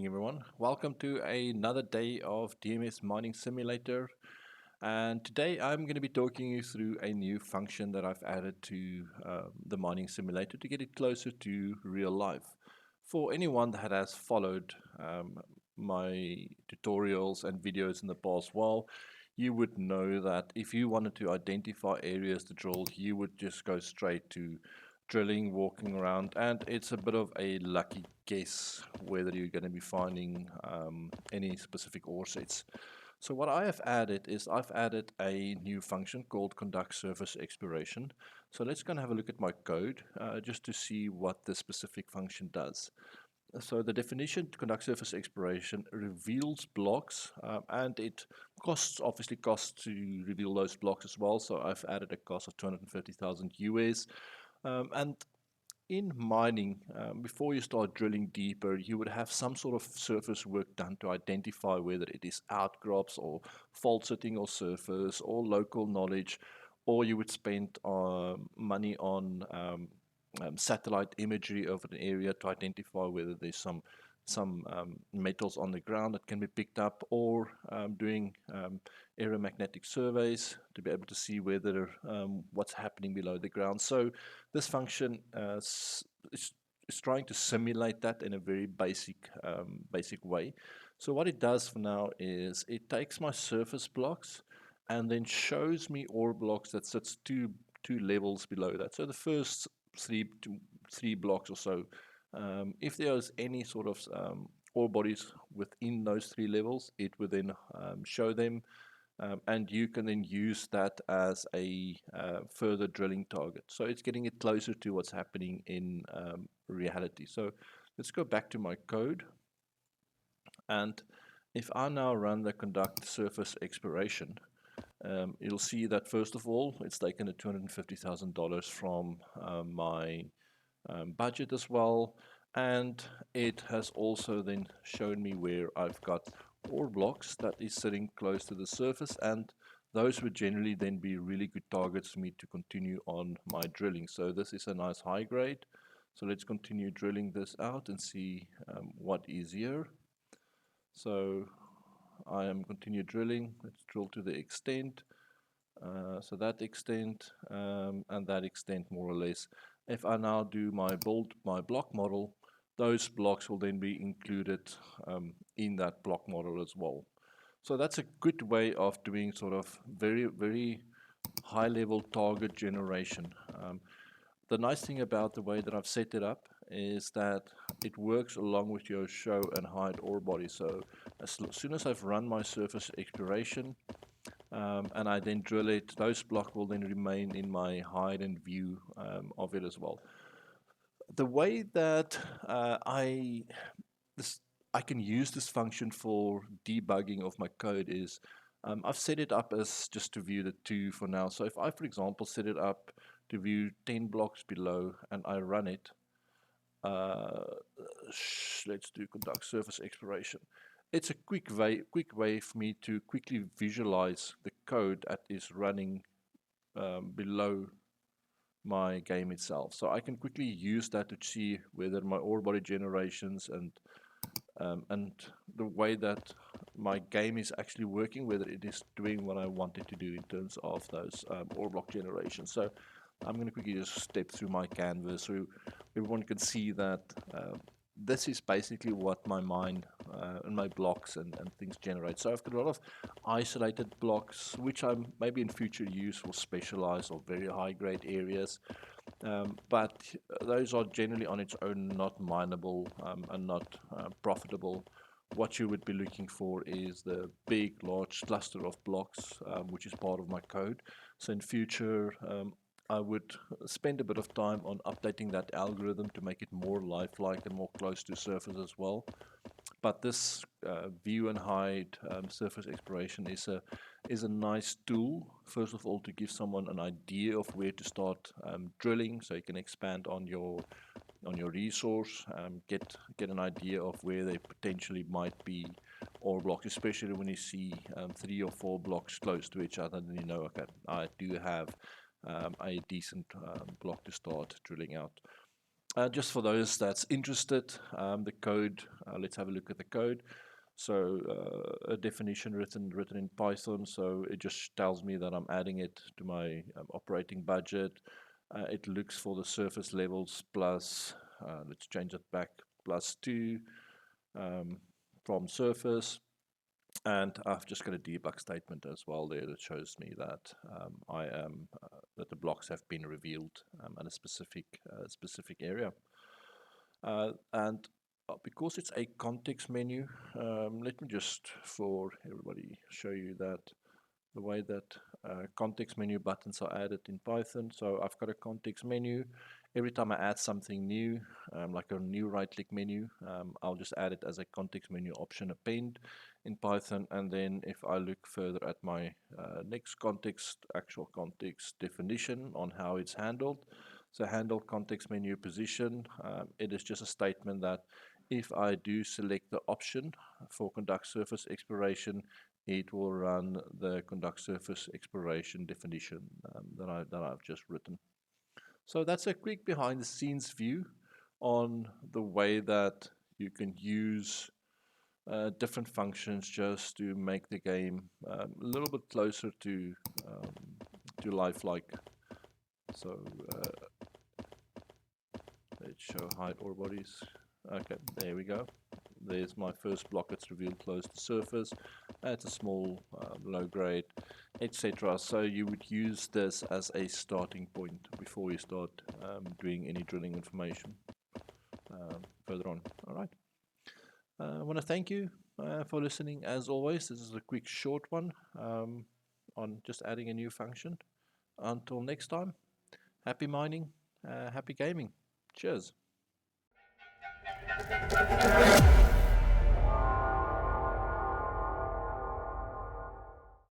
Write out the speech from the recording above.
morning, everyone. Welcome to another day of DMS Mining Simulator. And today I'm going to be talking you through a new function that I've added to the mining simulator to get it closer to real life. For anyone that has followed my tutorials and videos in the past, well, you would know that if you wanted to identify areas to drill, you would just go straight to drilling, walking around, and it's a bit of a lucky guess whether you're going to be finding any specific ore sets. So what I have added is I've added a new function called conduct surface exploration. So let's go and have a look at my code just to see what this specific function does. So the definition to conduct surface exploration reveals blocks and it obviously costs to reveal those blocks as well. So I've added a cost of 250,000 US. And in mining, before you start drilling deeper, you would have some sort of surface work done to identify whether it is outcrops or fault setting or surface or local knowledge, or you would spend money on satellite imagery of an area to identify whether there's some metals on the ground that can be picked up, or doing aeromagnetic surveys to be able to see whether what's happening below the ground. So this function is trying to simulate that in a very basic way. So what it does for now is it takes my surface blocks and then shows me ore blocks that sits two levels below that. So the first three blocks or so, if there's any sort of ore bodies within those three levels, it would then show them, and you can then use that as a further drilling target. So it's getting it closer to what's happening in reality. So let's go back to my code, and if I now run the conduct surface exploration, you'll see that first of all, it's taken a $250,000 from my budget as well, and it has also then shown me where I've got ore blocks that is sitting close to the surface, and those would generally then be really good targets for me to continue on my drilling. So this is a nice high grade, so let's continue drilling this out and see what is here. So I am continue drilling. Let's drill to the extent. So that extent and that extent more or less. If I now do my block model, those blocks will then be included in that block model as well. So that's a good way of doing sort of very high level target generation. The nice thing about the way that I've set it up is that it works along with your show and hide ore body. So as soon as I've run my surface exploration, and I then drill it, those blocks will then remain in my hide and view of it as well. The way that I can use this function for debugging of my code is I've set it up as just to view the two for now. So if I, for example, set it up to view 10 blocks below and I run it, uh, let's do conduct surface exploration. It's a quick way for me to quickly visualize the code that is running below my game itself. So I can quickly use that to see whether my ore body generations and the way that my game is actually working, whether it is doing what I want it to do in terms of those ore block generations. So I'm going to quickly just step through my canvas so everyone can see that this is basically what my mine and my blocks and things generate. So I've got a lot of isolated blocks, which I maybe in future use for specialized or very high grade areas. But those are generally on its own not mineable and not profitable. What you would be looking for is the big, large cluster of blocks, which is part of my code. So in future, I would spend a bit of time on updating that algorithm to make it more lifelike and more close to surface as well. But this view and hide surface exploration is a nice tool, first of all, to give someone an idea of where to start drilling, so you can expand on your resource, get an idea of where they potentially might be ore blocks, especially when you see 3 or 4 blocks close to each other, then you know, okay, I do have a decent block to start drilling out. Just for those that's interested, the code, let's have a look at the code. So a definition written in Python, so it just tells me that I'm adding it to my operating budget. It looks for the surface levels plus, let's change it back, +2 um, from surface. And I've just got a debug statement as well there that shows me that that the blocks have been revealed at a specific area. And because it's a context menu, let me just for everybody show you that the way that context menu buttons are added in Python. So I've got a context menu. Every time I add something new, like a new right-click menu, I'll just add it as a context menu option append in Python. And then if I look further at my next actual context definition on how it's handled, so handle context menu position, it is just a statement that if I do select the option for conduct surface exploration, it will run the conduct surface exploration definition that I've just written. So that's a quick behind the scenes view on the way that you can use different functions just to make the game a little bit closer to lifelike. So let's show hide ore bodies. Okay, there we go. There's my first block that's revealed close to surface. It's a small, low grade, etc. So you would use this as a starting point before you start doing any drilling information further on. All right. I want to thank you for listening. As always, this is a quick, short one on just adding a new function. Until next time, happy mining, happy gaming. Cheers.